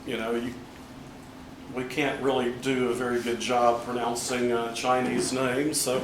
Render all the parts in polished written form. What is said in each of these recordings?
we can't really do a very good job pronouncing Chinese names, so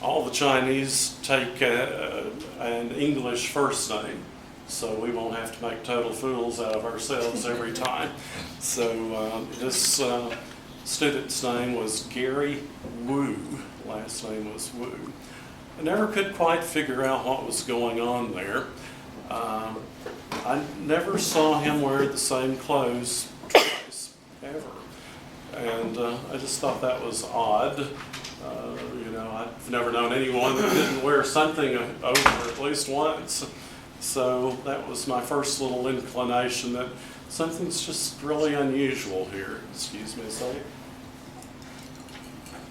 all the Chinese take an English first name, so we won't have to make total fools out of ourselves every time. So this student's name was Gary Wu. Last name was Wu. I never could quite figure out what was going on there. I never saw him wear the same clothes twice, ever. And I just thought that was odd. I've never known anyone that didn't wear something over at least once. So that was my first little inclination that something's just really unusual here. Excuse me a second.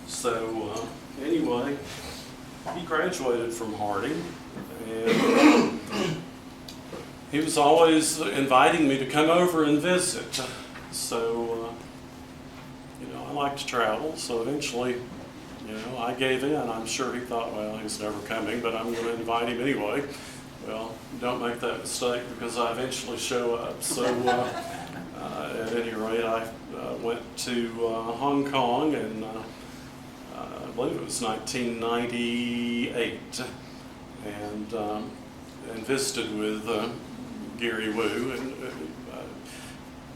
So anyway, he graduated from Harding, and he was always inviting me to come over and visit. So, I like to travel, so eventually, I gave in. I'm sure he thought, well, he's never coming, but I'm going to invite him anyway. Well, don't make that mistake, because I eventually show up. So, at any rate, I went to Hong Kong, and I believe it was 1998, and visited with Gary Wu. And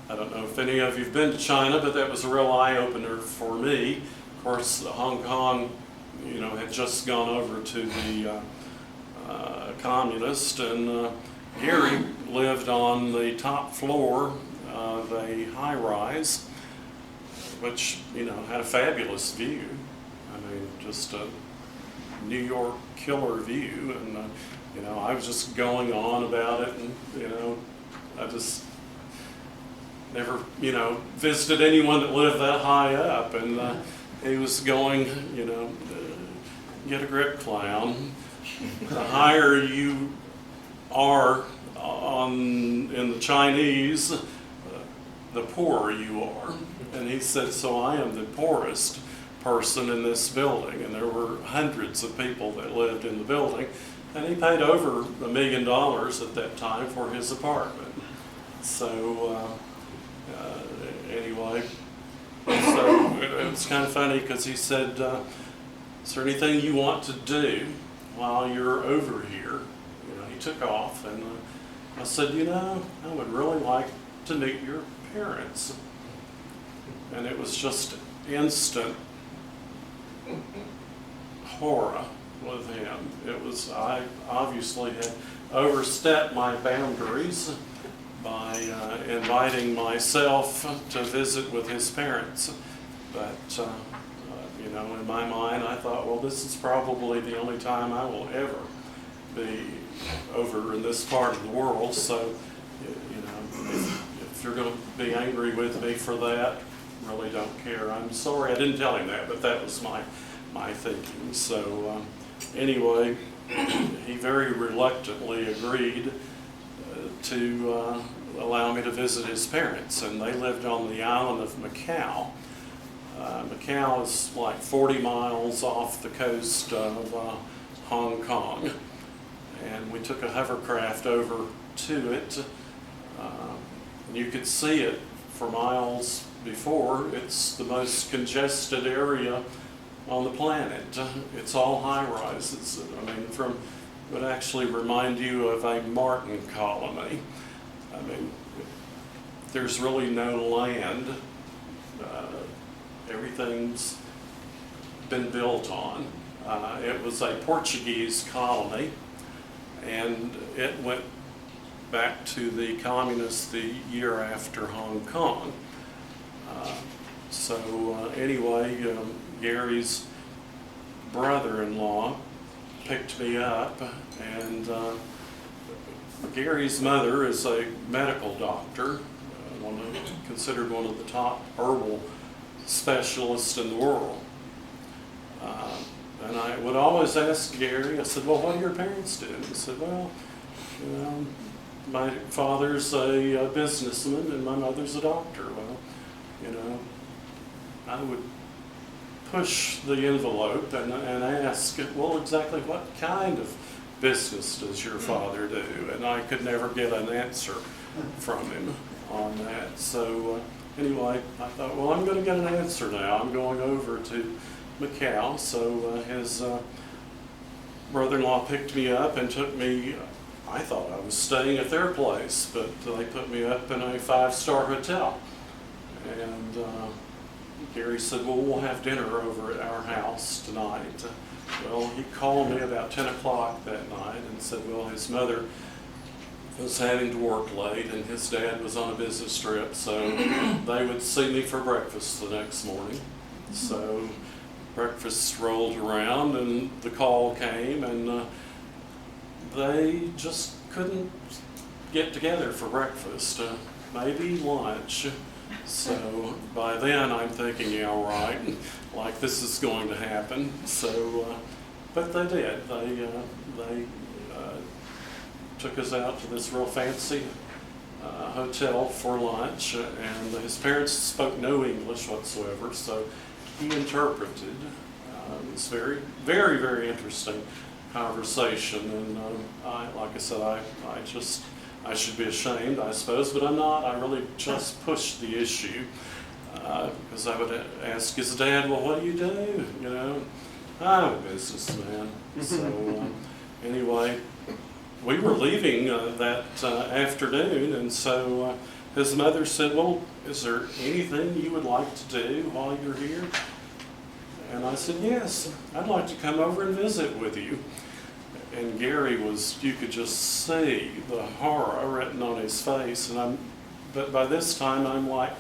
I don't know if any of you have been to China, but that was a real eye-opener for me. Of course, Hong Kong, had just gone over to the communist, and Gary lived on the top floor of a high-rise, which, had a fabulous view. I mean, just a New York killer view, and I was just going on about it, and I just never visited anyone that lived that high up, and he was going, get a grip, clown. The higher you are in the Chinese, the poorer you are. And he said, so I am the poorest person in this building, and there were hundreds of people that lived in the building, and he paid over $1 million at that time for his apartment. So anyway, so it was kind of funny, because he said, is there anything you want to do while you're over here? He took off, and I said, I would really like to meet your parents. And it was just instant horror with him. I obviously had overstepped my boundaries by inviting myself to visit with his parents. But, in my mind, I thought, well, this is probably the only time I will ever be over in this part of the world. So, if you're going to be angry with me for that, really don't care. I'm sorry I didn't tell him that, but that was my thinking. So anyway, he very reluctantly agreed to allow me to visit his parents, and they lived on the island of Macau. Macau is like 40 miles off the coast of Hong Kong, and we took a hovercraft over to it. You could see it for miles before. It's the most congested area on the planet. It's all high-rises. I mean, would actually remind you of a martin colony. I mean, there's really no land. Everything's been built on. It was a Portuguese colony, and it went back to the communists the year after Hong Kong. Anyway, Gary's brother-in-law picked me up, and Gary's mother is a medical doctor, considered one of the top herbal specialists in the world. And I would always ask Gary, I said, well, what do your parents do? He said, well, my father's a businessman and my mother's a doctor. Well, I would push the envelope and ask, well, exactly what kind of business does your father do? And I could never get an answer from him. on that. So anyway, I thought, well, I'm going to get an answer now. I'm going over to Macau. So his brother-in-law picked me up and took me. I thought I was staying at their place, but they put me up in a 5-star hotel. And Gary said, well, we'll have dinner over at our house tonight. Well, he called me about 10 o'clock that night and said, well, his mother was having to work late and his dad was on a business trip, so they would see me for breakfast the next morning. So breakfast rolled around and the call came, and they just couldn't get together for breakfast, maybe lunch. So by then I'm thinking, yeah, all right, like this is going to happen. So, but they did. They took us out to this real fancy hotel for lunch, and his parents spoke no English whatsoever, so he interpreted. It was very, very, very interesting conversation, and like I said, I should be ashamed, I suppose, but I'm not. I really just pushed the issue because I would ask his dad, well, what do? You know, I'm a businessman. So anyway, we were leaving that afternoon, and so his mother said, well, is there anything you would like to do while you're here? And I said, yes, I'd like to come over and visit with you. And Gary you could just see the horror written on his face. But by this time I'm like,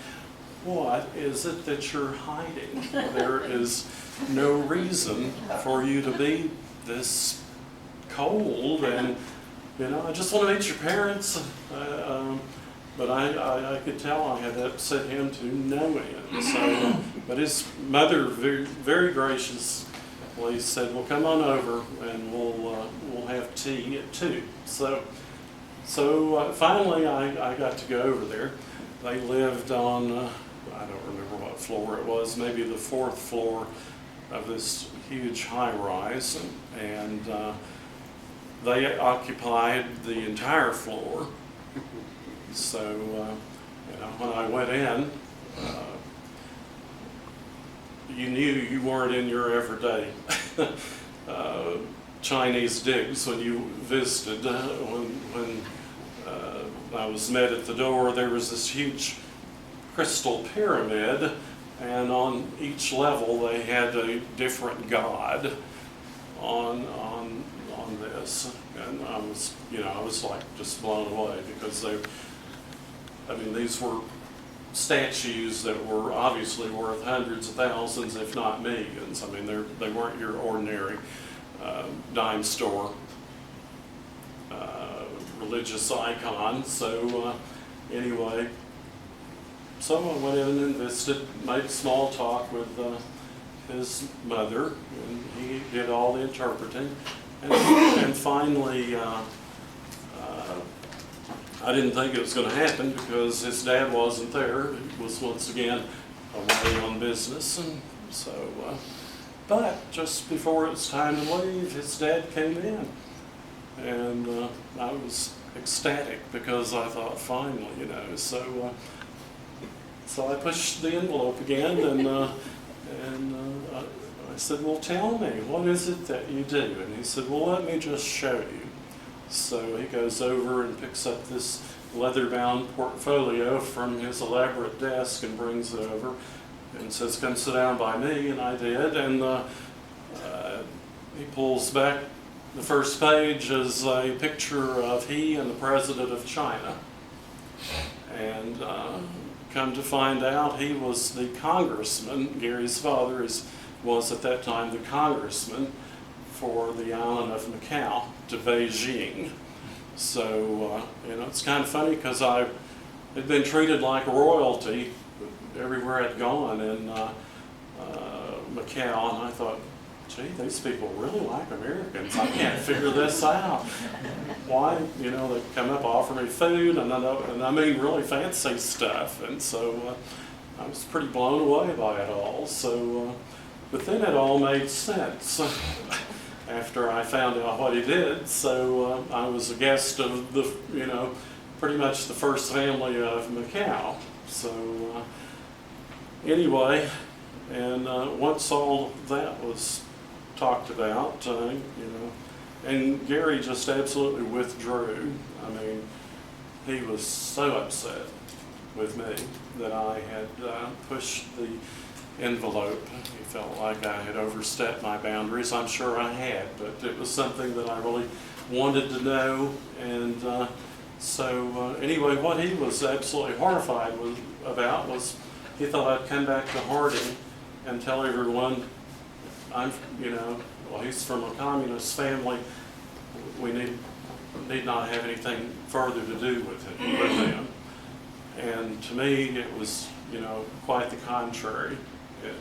what is it that you're hiding? There is no reason for you to be this cold, and I just want to meet your parents. But I could tell I had upset him to no end. So, but his mother very, very graciously said, well, come on over and we'll have tea at 2. So finally I got to go over there. They lived on, I don't remember what floor it was, maybe the 4th floor of this huge high-rise, and they occupied the entire floor. So when I went in, you knew you weren't in your everyday Chinese digs when you visited. When I was met at the door, there was this huge crystal pyramid, and on each level they had a different god on this, and I was like just blown away because these were statues that were obviously worth hundreds of thousands, if not millions. They weren't your ordinary dime store religious icon. So anyway, so I went in and visited, made small talk with his mother, and he did all the interpreting. And finally, I didn't think it was going to happen because his dad wasn't there. He was once again away on business, and so. But just before it was time to leave, his dad came in, and I was ecstatic because I thought, finally, So I pushed the envelope again, and I said, well, tell me, what is it that you do? And he said, well, let me just show you. So he goes over and picks up this leather-bound portfolio from his elaborate desk and brings it over and says, come sit down by me, and I did. And he pulls back. The first page is a picture of he and the president of China. And come to find out, he was the congressman. Gary's father was at that time the congressman for the island of Macau to Beijing. So, it's kind of funny because I had been treated like royalty everywhere I'd gone in Macau, and I thought, gee, these people really like Americans. I can't figure this out. Why? They come up, offer me food, and I mean really fancy stuff. And so I was pretty blown away by it all. So, but then it all made sense after I found out what he did. So I was a guest of the pretty much the first family of Macau. So anyway, and once all that was talked about, and Gary just absolutely withdrew. I mean, he was so upset with me that I had pushed the envelope. He felt like I had overstepped my boundaries. I'm sure I had, but it was something that I really wanted to know. And so anyway, what he was absolutely horrified about was he thought I'd come back to Harding and tell everyone well, he's from a communist family. We need not have anything further to do with him. And to me, it was, quite the contrary. It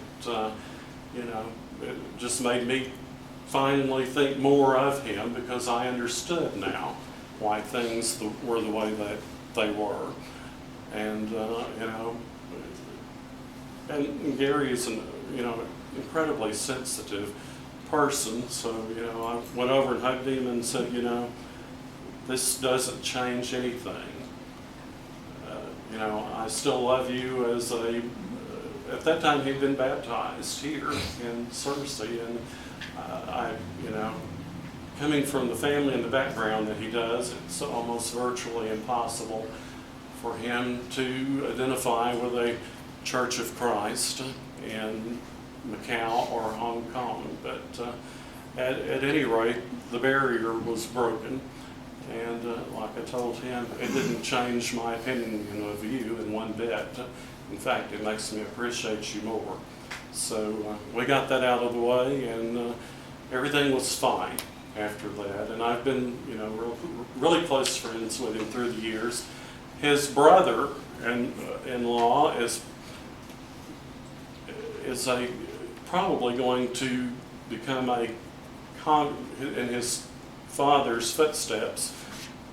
just made me finally think more of him, because I understood now why things were the way that they were. And, and Gary is an, incredibly sensitive person. So, I went over and hugged him and said, this doesn't change anything. I still love you as at that time he'd been baptized here in Searcy, and coming from the family and the background that he does, it's almost virtually impossible for him to identify with a Church of Christ in Macau or Hong Kong. But at any rate, the barrier was broken. And like I told him, it didn't change my opinion of you in one bit. In fact, it makes me appreciate you more. So we got that out of the way, and everything was fine after that. And I've been, really close friends with him through the years. His brother-in-law is probably going to become in his father's footsteps.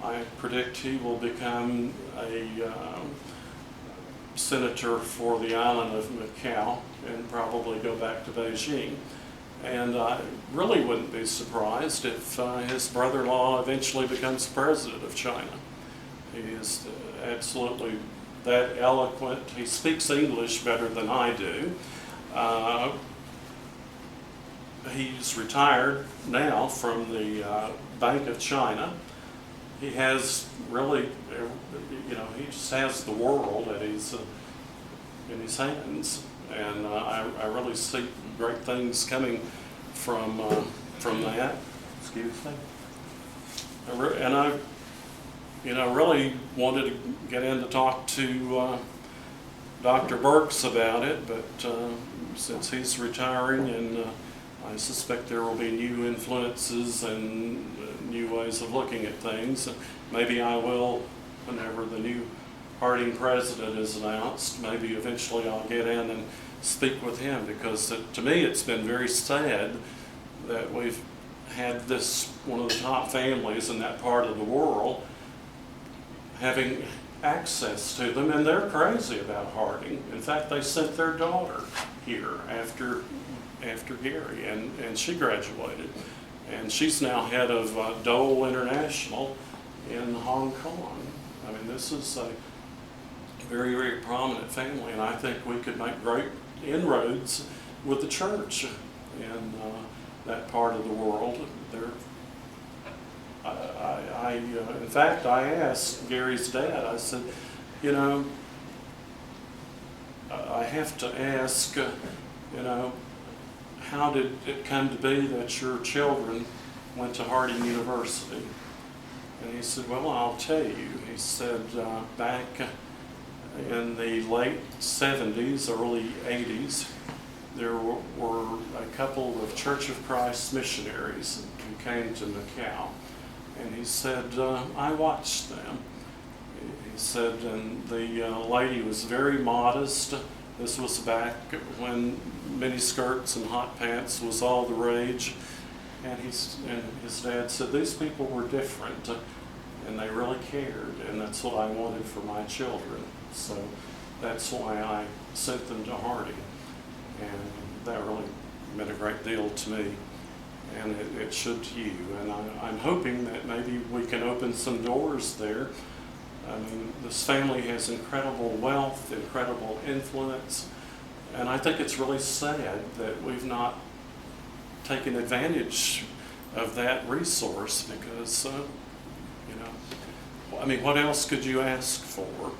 I predict he will become a senator for the island of Macau and probably go back to Beijing. And I really wouldn't be surprised if his brother-in-law eventually becomes president of China. He is absolutely that eloquent. He speaks English better than I do. He's retired now from the Bank of China. He has really, he just has the world in his hands, and I really see great things coming from that. Excuse me. And I, really wanted to get in to talk to Dr. Burks about it, but since he's retiring, and I suspect there will be new influences and new ways of looking at things. Maybe I will, whenever the new Harding president is announced, maybe eventually I'll get in and speak with him, because to me it's been very sad that we've had one of the top families in that part of the world having access to them, and they're crazy about Harding. In fact, they sent their daughter here after Gary, and she graduated, and she's now head of Dole International in Hong Kong. I mean, this is a very, very prominent family, and I think we could make great inroads with the church in that part of the world. In fact, I asked Gary's dad, I said, I have to ask, how did it come to be that your children went to Harding University? And he said, well, I'll tell you. He said, back in the late 70s, early 80s, there were a couple of Church of Christ missionaries who came to Macau. And he said, I watched them. He said, and the lady was very modest. This was back when miniskirts and hot pants was all the rage. And his dad said, these people were different, and they really cared, and that's what I wanted for my children. So that's why I sent them to Harding. And that really meant a great deal to me, and it should to you. And I'm hoping that maybe we can open some doors there I mean, this family has incredible wealth, incredible influence, and I think it's really sad that we've not taken advantage of that resource because, you know, I mean, what else could you ask for?